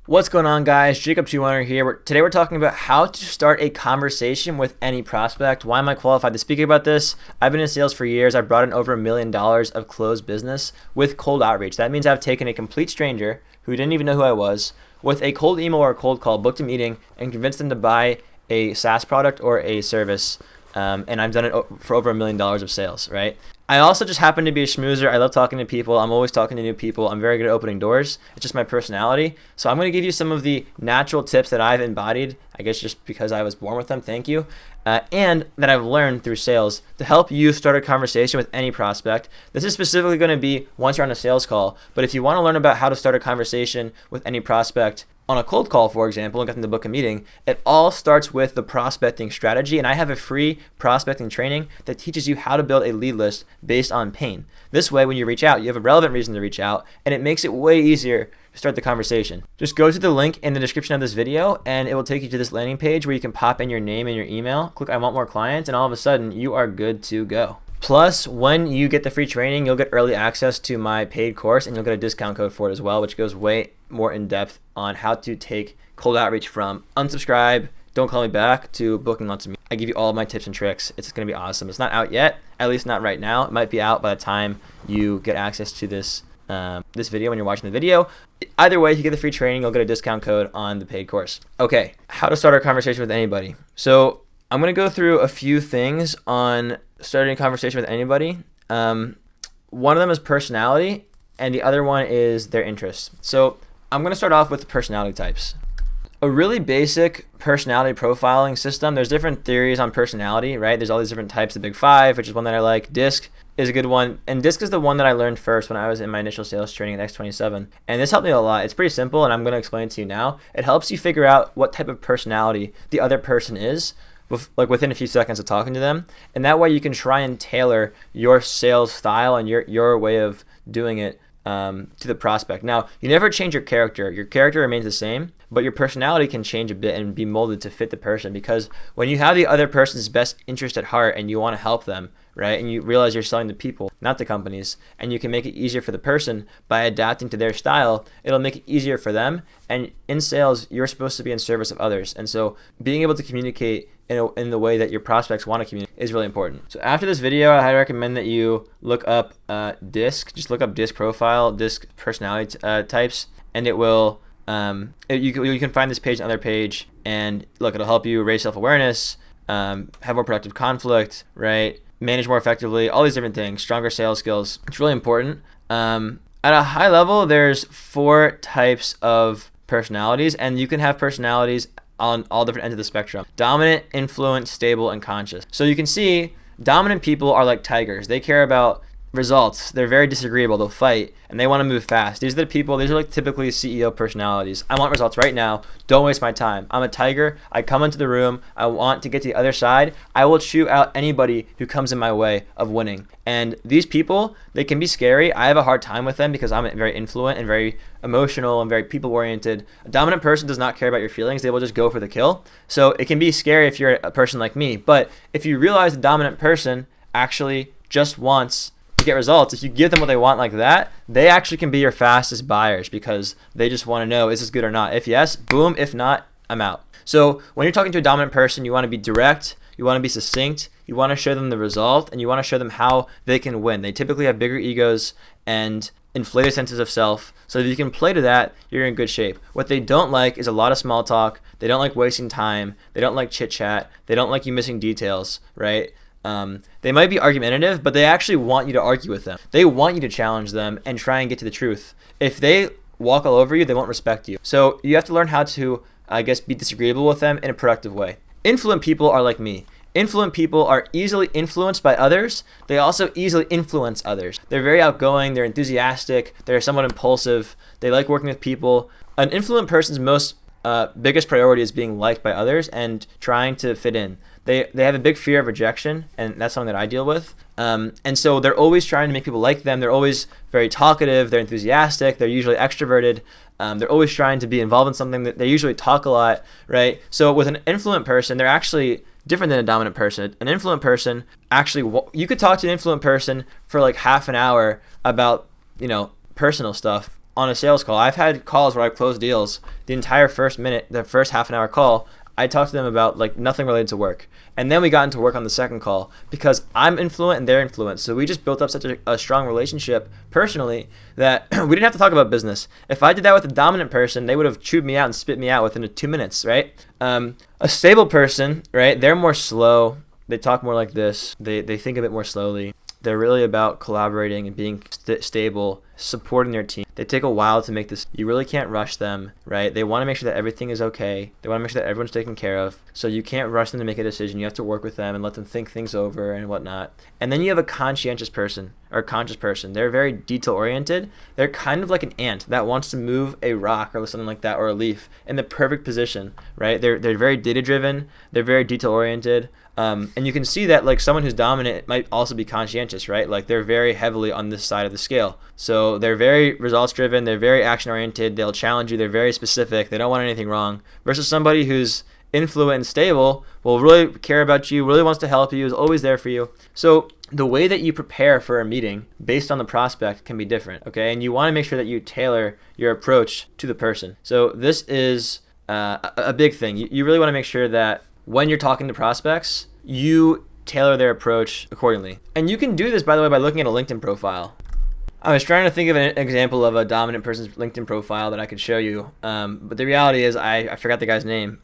What's going on, guys? Jacob Two here. Today we're talking about how to start a conversation with any prospect. Why am I qualified to speak about this? I've been in sales for years. I've brought in over $1 million of closed business with cold outreach. That means I've taken a complete stranger who didn't even know who I was with a cold email or a cold call, booked a meeting, and convinced them to buy a SaaS product or a service. And I've done it for over $1 million of sales, right? I also just happen to be a schmoozer. I love talking to people. I'm always talking to new people. I'm very good at opening doors. It's just my personality. So I'm going to give you some of the natural tips that I've embodied, I guess just because I was born with them, thank you, and that I've learned through sales to help you start a conversation with any prospect. This is specifically going to be once you're on a sales call, but if you want to learn about how to start a conversation with any prospect on a cold call, for example, and get them to book a meeting, it all starts with the prospecting strategy. And I have a free prospecting training that teaches you how to build a lead list based on pain. This way, when you reach out, you have a relevant reason to reach out, and it makes it way easier to start the conversation. Just go to the link in the description of this video, and it will take you to this landing page where you can pop in your name and your email, click I want more clients, and all of a sudden, you are good to go. Plus, when you get the free training, you'll get early access to my paid course, and you'll get a discount code for it as well, which goes way more in depth on how to take cold outreach from unsubscribe, don't call me back, to booking lots of meetings. I give you all of my tips and tricks. It's going to be awesome. It's not out yet, at least not right now. It might be out by the time you get access to this video when you're watching the video. Either way, if you get the free training, you'll get a discount code on the paid course. Okay, how to start a conversation with anybody. So I'm going to go through a few things on starting a conversation with anybody. One of them is personality, and the other one is their interests. So I'm going to start off with personality types. A really basic personality profiling system. There's different theories on personality, right? There's all these different types. The Big Five, which is one that I like. DISC is a good one. And DISC is the one that I learned first when I was in my initial sales training at X27. And this helped me a lot. It's pretty simple, and I'm going to explain it to you now. It helps you figure out what type of personality the other person is, like within a few seconds of talking to them. And that way you can try and tailor your sales style and your way of doing it to the prospect. Now, you never change your character. Your character remains the same, but your personality can change a bit and be molded to fit the person, because when you have the other person's best interest at heart and you want to help them, right, and you realize you're selling to people, not to companies, and you can make it easier for the person by adapting to their style, it'll make it easier for them. And in sales, you're supposed to be in service of others. And so being able to communicate in the way that your prospects want to communicate is really important. So after this video, I highly recommend that you look up DISC. Just look up DISC profile, DISC personality types, and it will you can find this page on another page, and look, it'll help you raise self-awareness, have more productive conflict, right, manage more effectively, all these different things, stronger sales skills. It's really important. At a high level, there's 4 types of personalities, and you can have personalities on all different ends of the spectrum: dominant, influent, stable, and conscious. So you can see dominant people are like tigers. They care about results. They're very disagreeable. They'll fight, and they want to move fast. These are like typically CEO personalities. I want results right now. Don't waste my time. I'm a tiger. I come into the room. I want to get to the other side. I will chew out anybody who comes in my way of winning. And these people, they can be scary. I have a hard time with them because I'm very influent and very emotional and very people-oriented. A dominant person does not care about your feelings. They will just go for the kill. So it can be scary if you're a person like me. But if you realize the dominant person actually just wants to get results, if you give them what they want like that, they actually can be your fastest buyers, because they just want to know, is this good or not? If yes, boom. If not, I'm out. So when you're talking to a dominant person, you want to be direct, you want to be succinct, you want to show them the result, and you want to show them how they can win. They typically have bigger egos and inflated senses of self, so if you can play to that, you're in good shape. What they don't like is a lot of small talk. They don't like wasting time. They don't like chit chat. They don't like you missing details, right? They might be argumentative, but they actually want you to argue with them. They want you to challenge them and try and get to the truth. If they walk all over you, they won't respect you. So you have to learn how to, I guess, be disagreeable with them in a productive way. Influent people are like me. Influent people are easily influenced by others. They also easily influence others. They're very outgoing. They're enthusiastic. They're somewhat impulsive. They like working with people. An influent person's most biggest priority is being liked by others and trying to fit in. They have a big fear of rejection, and that's something that I deal with. And so they're always trying to make people like them. They're always very talkative. They're enthusiastic. They're usually extroverted. They're always trying to be involved in something. They usually talk a lot, right? So with an influent person, they're actually different than a dominant person. An influent person, actually, you could talk to an influent person for like half an hour about, personal stuff, on a sales call. I've had calls where I've closed deals. The entire first minute, the first half an hour call, I talked to them about like nothing related to work. And then we got into work on the second call because I'm influent and they're influent. So we just built up such a strong relationship personally that we didn't have to talk about business. If I did that with a dominant person, they would have chewed me out and spit me out within 2 minutes, right? A stable person, right? They're more slow. They talk more like this. They think a bit more slowly. They're really about collaborating and being stable, supporting their team. They take a while to make this. You really can't rush them, right? They want to make sure that everything is okay. They want to make sure that everyone's taken care of. So you can't rush them to make a decision. You have to work with them and let them think things over and whatnot. And then you have a conscientious person or conscious person. They're very detail oriented. They're kind of like an ant that wants to move a rock or something like that or a leaf in the perfect position, right? They're very data driven. They're very detail oriented. And you can see that like someone who's dominant might also be conscientious, right? Like they're very heavily on this side of the scale. So they're very results driven. They're very action oriented. They'll challenge you. They're very specific. They don't want anything wrong. Versus somebody who's influent and stable will really care about you, really wants to help you, is always there for you. So the way that you prepare for a meeting based on the prospect can be different, okay? And you want to make sure that you tailor your approach to the person. So this is a big thing. You really want to make sure that when you're talking to prospects, you tailor their approach accordingly. And you can do this, by the way, by looking at a LinkedIn profile. I was trying to think of an example of a dominant person's LinkedIn profile that I could show you. But the reality is I forgot the guy's name.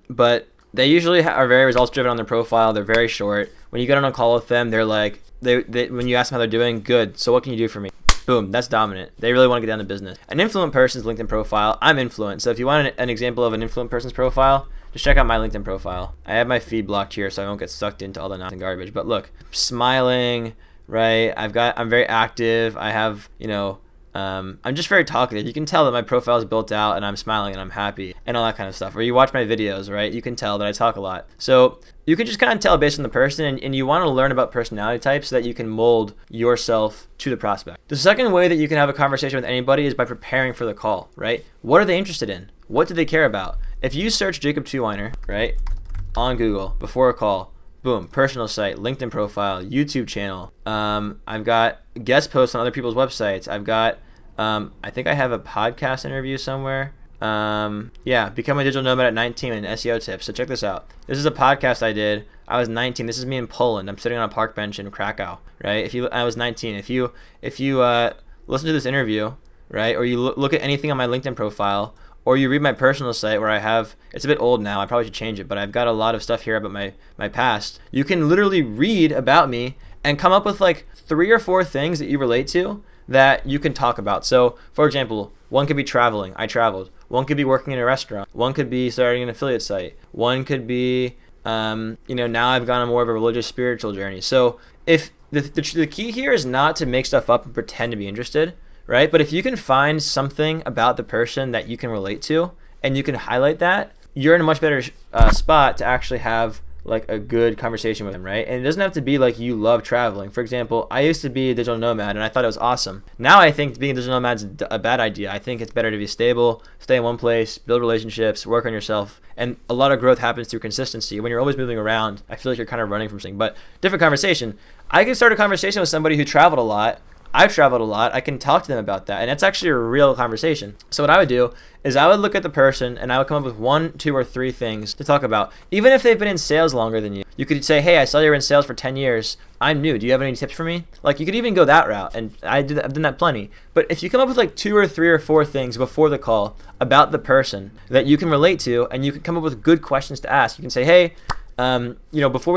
But they usually are very results driven on their profile. They're very short. When you get on a call with them, they're like, when you ask them how they're doing, good. So what can you do for me? Boom, that's dominant. They really want to get down to business. An influent person's LinkedIn profile, I'm influent. So if you want an example of an influent person's profile, just check out my LinkedIn profile. I have my feed blocked here so I won't get sucked into all the nonsense and garbage. But look, smiling, right? I'm very active. I have, I'm just very talkative. You can tell that my profile is built out and I'm smiling and I'm happy and all that kind of stuff. Or you watch my videos, right? You can tell that I talk a lot. So you can just kind of tell based on the person, and you want to learn about personality types so that you can mold yourself to the prospect. The second way that you can have a conversation with anybody is by preparing for the call, right? What are they interested in? What do they care about? If you search Jacob Chewiner, right, on Google before a call, boom, personal site, LinkedIn profile, YouTube channel. I've got guest posts on other people's websites. I've got, I think I have a podcast interview somewhere. Become a digital nomad at 19 and SEO tips. So check this out. This is a podcast I did. I was 19. This is me in Poland. I'm sitting on a park bench in Krakow, right? I was 19. If you listen to this interview, right, or you look at anything on my LinkedIn profile, or you read my personal site where I have, it's a bit old now, I probably should change it, but I've got a lot of stuff here about my past. You can literally read about me and come up with like 3 or 4 things that you relate to that you can talk about. So, for example, one could be traveling. I traveled. One could be working in a restaurant. One could be starting an affiliate site. One could be, now I've gone on more of a religious spiritual journey. So if the key here is not to make stuff up and pretend to be interested, right? But if you can find something about the person that you can relate to and you can highlight that, you're in a much better spot to actually have like a good conversation with them, right? And it doesn't have to be like you love traveling. For example, I used to be a digital nomad and I thought it was awesome. Now I think being a digital nomad is a bad idea. I think it's better to be stable, stay in one place, build relationships, work on yourself. And a lot of growth happens through consistency. When you're always moving around, I feel like you're kind of running from something. But different conversation. I can start a conversation with somebody who traveled a lot. I've traveled a lot. I can talk to them about that. And it's actually a real conversation. So what I would do is I would look at the person and I would come up with 1, 2, or 3 things to talk about. Even if they've been in sales longer than you. You could say, hey, I saw you were in sales for 10 years. I'm new. Do you have any tips for me? Like you could even go that route. And I've done that plenty. But if you come up with like 2 or 3 or 4 things before the call about the person that you can relate to, and you can come up with good questions to ask. You can say, hey, before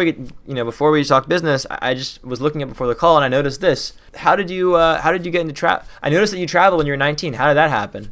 we talk business, I just was looking at before the call and I noticed this. How did you get into travel? I noticed that you traveled when you were 19. How did that happen?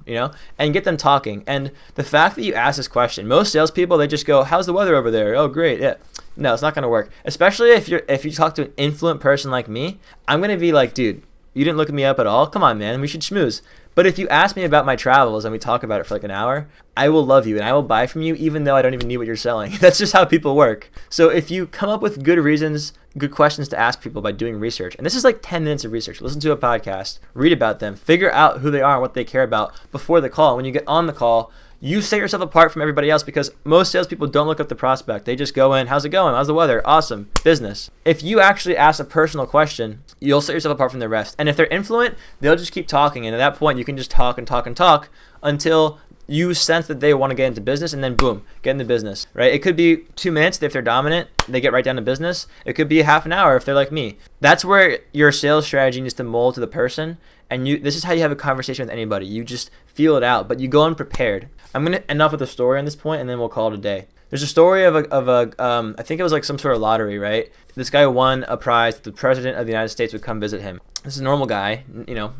And get them talking. And the fact that you ask this question, most salespeople, they just go, how's the weather over there? Oh, great. Yeah. No, it's not going to work. Especially if you talk to an influent person like me, I'm going to be like, dude, you didn't look me up at all. Come on, man. We should schmooze. But if you ask me about my travels and we talk about it for like an hour, I will love you and I will buy from you even though I don't even need what you're selling. That's just how people work. So if you come up with good reasons, good questions to ask people by doing research, and this is like 10 minutes of research, listen to a podcast, read about them, figure out who they are and what they care about before the call. When you get on the call, you set yourself apart from everybody else because most salespeople don't look up the prospect. They just go in, how's it going? How's the weather? Awesome. Business. If you actually ask a personal question, you'll set yourself apart from the rest. And if they're influent, they'll just keep talking. And at that point, you can just talk and talk and talk until you sense that they want to get into business, and then boom, get into business, right? It could be 2 minutes if they're dominant, they get right down to business. It could be a half an hour if they're like me. That's where your sales strategy needs to mold to the person, and this is how you have a conversation with anybody. You just feel it out, but you go unprepared. I'm going to end off with a story on this point, and then we'll call it a day. There's a story of I think it was like some sort of lottery, right? This guy won a prize. The president of the United States would come visit him. This is a normal guy,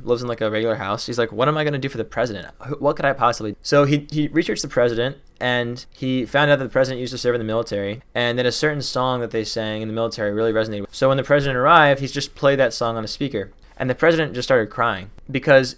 lives in like a regular house. He's like, what am I going to do for the president? What could I possibly do? So he researched the president, and he found out that the president used to serve in the military, and that a certain song that they sang in the military really resonated. So when the president arrived, he's just played that song on a speaker, and the president just started crying because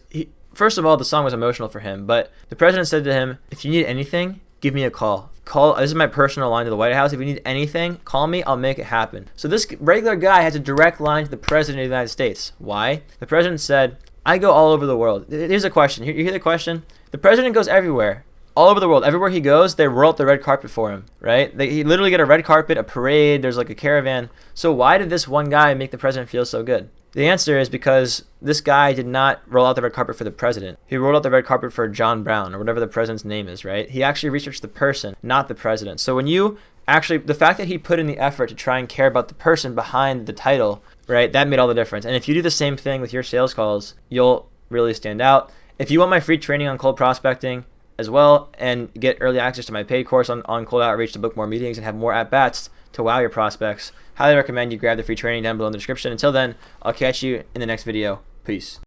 first of all, the song was emotional for him, but the president said to him, if you need anything, give me a call. This is my personal line to the White House. If you need anything, call me. I'll make it happen. So this regular guy has a direct line to the president of the United States. Why? The president said, I go all over the world. Here's a question. You hear the question? The president goes everywhere. All over the world. Everywhere he goes, they roll out the red carpet for him, right? He literally get a red carpet, a parade. There's like a caravan. So why did this one guy make the president feel so good? The answer is because this guy did not roll out the red carpet for the president. He rolled out the red carpet for John Brown, or whatever the president's name is, right? He actually researched the person, not the president. So when you actually, the fact that he put in the effort to try and care about the person behind the title, right, that made all the difference. And if you do the same thing with your sales calls, you'll really stand out. If you want my free training on cold prospecting as well, and get early access to my paid course on cold outreach to book more meetings and have more at-bats to wow your prospects, highly recommend you grab the free training down below in the description. Until then, I'll catch you in the next video. Peace.